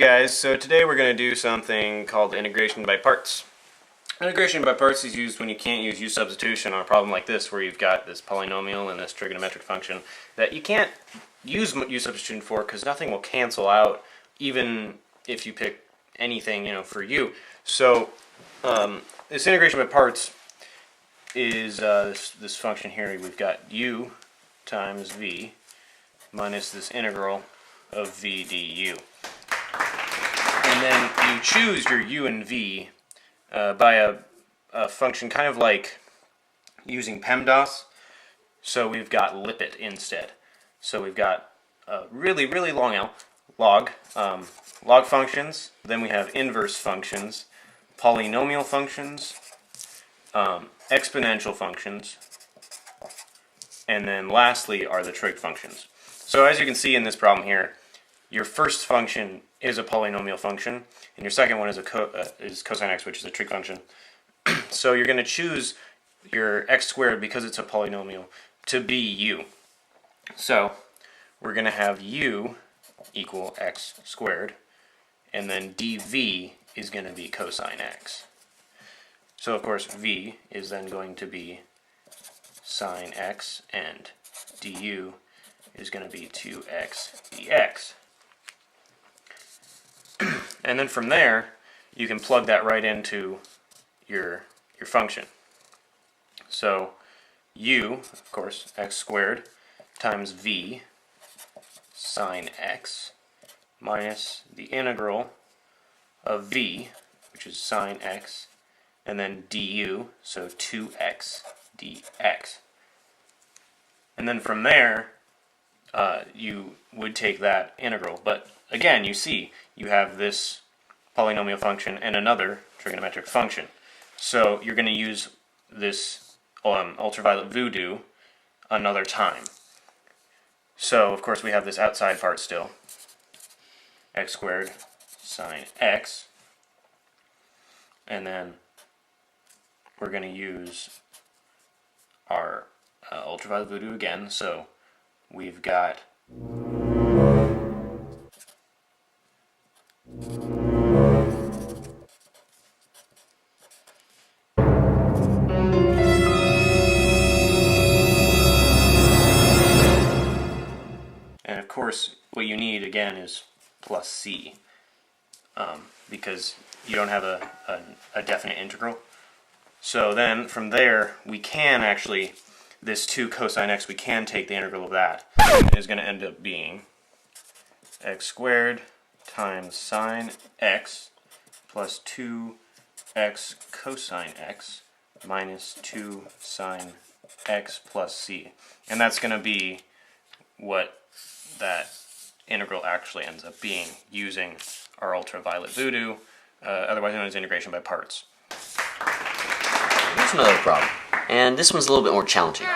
guys, so today we're going to do something called integration by parts. Integration by parts is used when you can't use substitution on a problem like this where you've got this polynomial and this trigonometric function that you can't use substitution for because nothing will cancel out even if you pick anything, for u. So this integration by parts is this function here. We've got u times v minus this integral of v du. And then you choose your u and v by a function kind of like using PEMDAS. So we've got lipit instead. So we've got really long log functions. Then we have inverse functions, polynomial functions, exponential functions, and then lastly are the trig functions. So as you can see in this problem here, your first function is a polynomial function, and your second one is cosine x, which is a trig function. So you're going to choose your x squared, because it's a polynomial, to be u. So we're going to have u equal x squared, and then dv is going to be cosine x. So of course v is then going to be sine x, and du is going to be 2x dx. And then from there, you can plug that right into your function. So u, of course, x squared times v sine x minus the integral of v, which is sine x, and then du, so 2x dx. And then from there, you would take that integral. But again, you see, you have this polynomial function and another trigonometric function. So you're going to use this ultraviolet voodoo another time. So, of course, we have this outside part still. X squared sine x. And then we're going to use our ultraviolet voodoo again. So we've got of course, what you need again is plus c, because you don't have a definite integral. So then from there, we can actually, this 2 cosine x, we can take the integral of that. It is going to end up being x squared times sine x plus 2x cosine x minus 2 sine x plus c. And that's going to be what that integral actually ends up being using our ultraviolet voodoo, otherwise known as integration by parts. Here's another problem, and this one's a little bit more challenging.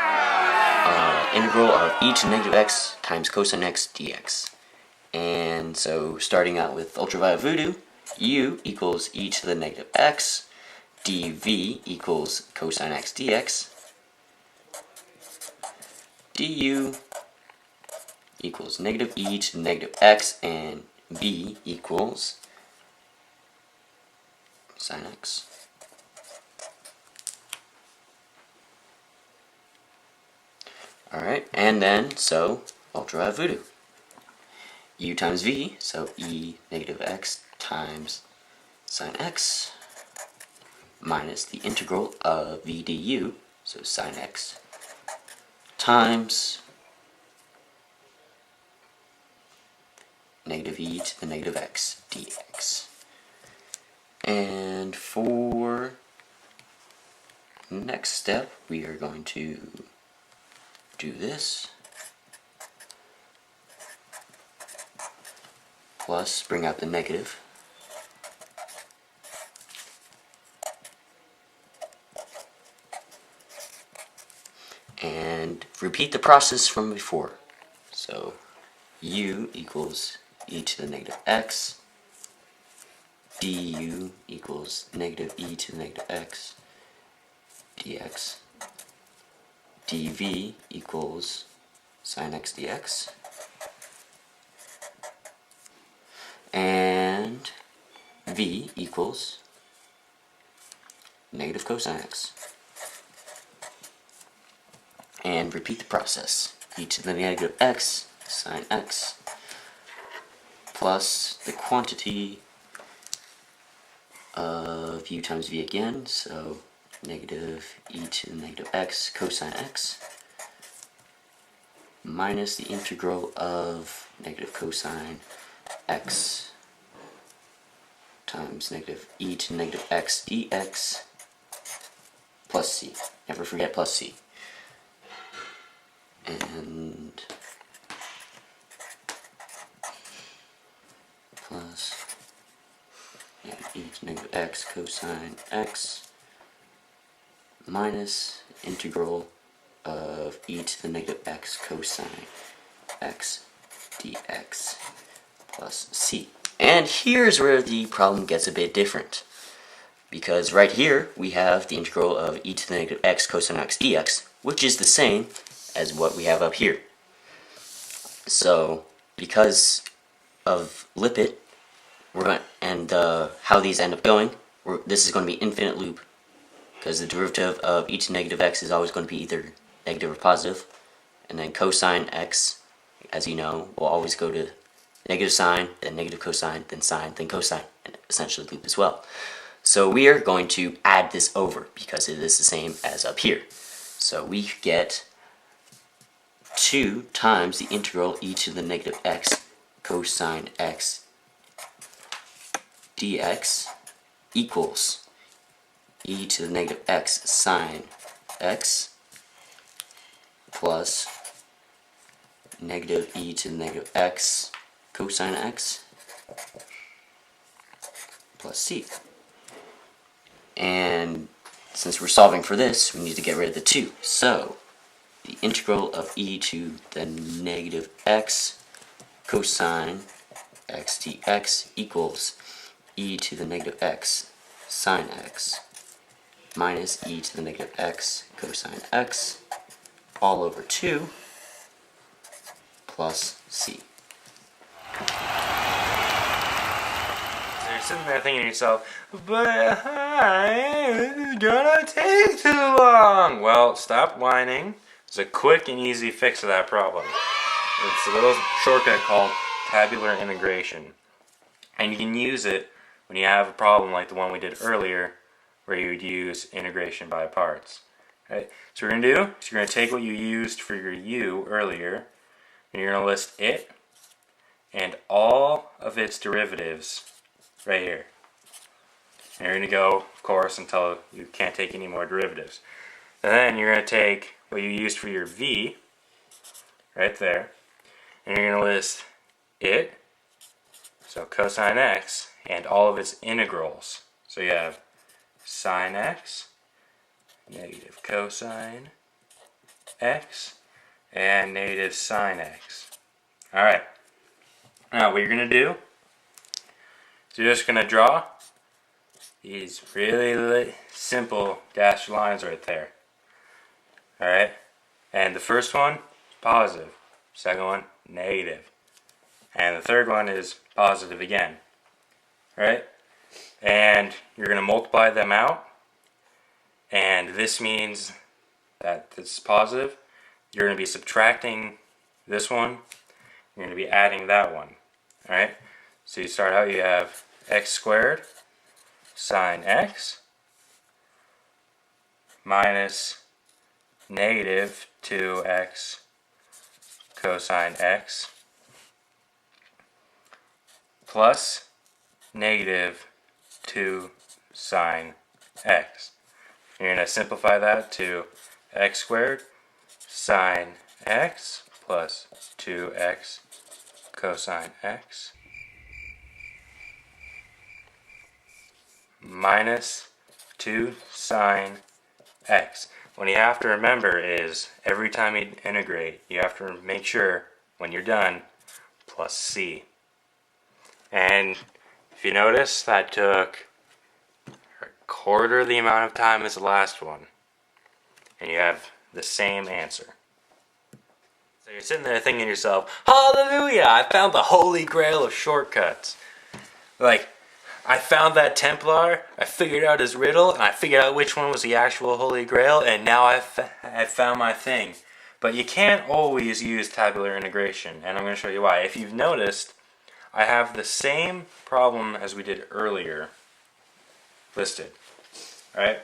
Integral of e to the negative x times cosine x dx. And so starting out with ultraviolet voodoo, u equals e to the negative x, dv equals cosine x dx, du equals negative e to the negative x, and v equals sine x. Alright, and then, so, ultraviolet voodoo. U times v, so e negative x times sine x, minus the integral of v du, so sine x, times negative e to the negative x dx. And for next step, we are going to do this, plus bring out the negative, and repeat the process from before. So u equals e to the negative x, du equals negative e to the negative x dx, dv equals sine x dx, and v equals negative cosine x. And repeat the process. E to the negative x sine x plus the quantity of u times v again, so negative e to the negative x cosine x minus the integral of negative cosine x times negative e to the negative x dx plus c. Never forget plus c. And plus e to negative x cosine x minus integral of e to the negative x cosine x dx plus c. And here's where the problem gets a bit different, because right here we have the integral of e to the negative x cosine x dx, which is the same as what we have up here. So because of Lipit, and how these end up going, this is going to be infinite loop, because the derivative of e to negative x is always going to be either negative or positive, and then cosine x, as you know, will always go to negative sine, then negative cosine, then sine, then cosine, and essentially loop as well. So we are going to add this over because it is the same as up here. So we get 2 times the integral e to the negative x cosine x dx equals e to the negative x sine x plus negative e to the negative x cosine x plus c. And since we're solving for this, we need to get rid of the 2. So the integral of e to the negative x cosine x dx equals e to the negative x sine x minus e to the negative x cosine x all over 2 plus c. So you're sitting there thinking to yourself, but it's gonna take too long. Well, stop whining. There's a quick and easy fix to that problem. It's a little shortcut called tabular integration. And you can use it when you have a problem like the one we did earlier, where you would use integration by parts. Right? So what you're going to do is you're going to take what you used for your u earlier, and you're going to list it and all of its derivatives right here. And you're going to go, of course, until you can't take any more derivatives. And then you're going to take what you used for your v, right there, and you're going to list it, so cosine x, and all of its integrals. So you have sine x, negative cosine x, and negative sine x. Alright, now what you're going to do is you're just going to draw these really simple dashed lines right there. Alright, and the first one is positive, second one negative, and the third one is positive again. Right? And you're going to multiply them out, and this means that this is positive. You're going to be subtracting this one, you're going to be adding that one. Alright? So you start out, you have x squared sine x minus negative 2x cosine x plus negative 2 sine x. You're going to simplify that to x squared sine x plus 2x cosine x minus 2 sine x. What you have to remember is every time you integrate, you have to make sure when you're done, plus c. And if you notice, that took a quarter the amount of time as the last one. And you have the same answer. So you're sitting there thinking to yourself, hallelujah, I found the holy grail of shortcuts. Like, I found that Templar, I figured out his riddle, and I figured out which one was the actual Holy Grail, and now I've found my thing. But you can't always use tabular integration, and I'm going to show you why. If you've noticed, I have the same problem as we did earlier listed. Alright?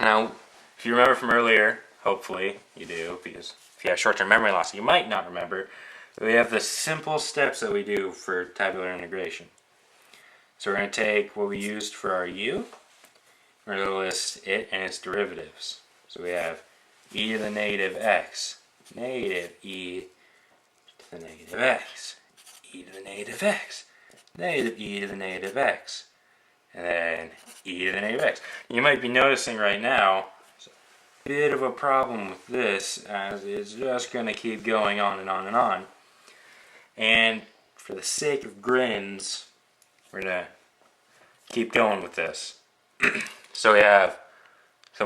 Now, if you remember from earlier, hopefully you do, because if you have short-term memory loss, you might not remember. We have the simple steps that we do for tabular integration. So we're going to take what we used for our u, we're going to list it and its derivatives. So we have e to the negative x, negative e to the negative x, e to the negative x, negative e to the negative x, and then e to the negative x. You might be noticing right now, a bit of a problem with this, as it's just going to keep going on and on and on. And for the sake of grins, we're going to keep going with this. So we're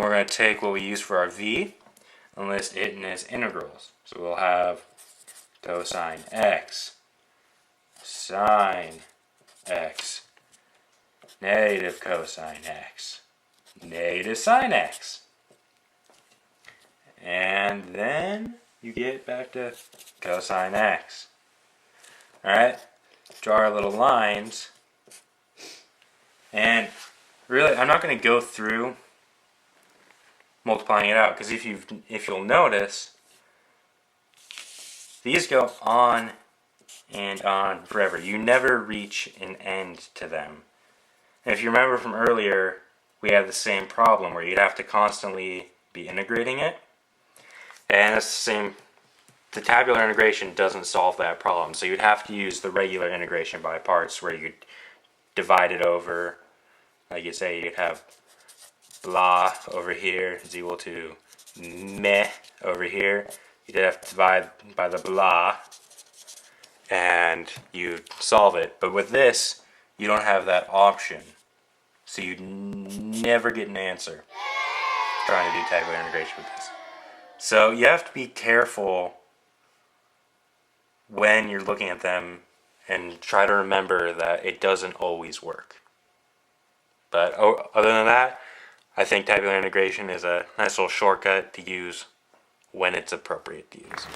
going to take what we use for our v and list it in its integrals. So we'll have cosine x, sine x, negative cosine x, negative sine x. And then you get back to cosine x. Alright? Draw our little lines. And really, I'm not going to go through multiplying it out, because if you'll notice, these go on and on forever. You never reach an end to them. And if you remember from earlier, we had the same problem where you'd have to constantly be integrating it. And it's the same. The tabular integration doesn't solve that problem, so you'd have to use the regular integration by parts where you'd divide it over, like you say, you'd have blah over here is equal to meh over here. You'd have to divide by the blah and you'd solve it. But with this, you don't have that option, so you'd never get an answer trying to do tabular integration with this. So you have to be careful when you're looking at them and try to remember that it doesn't always work. But other than that, I think tabular integration is a nice little shortcut to use when it's appropriate to use.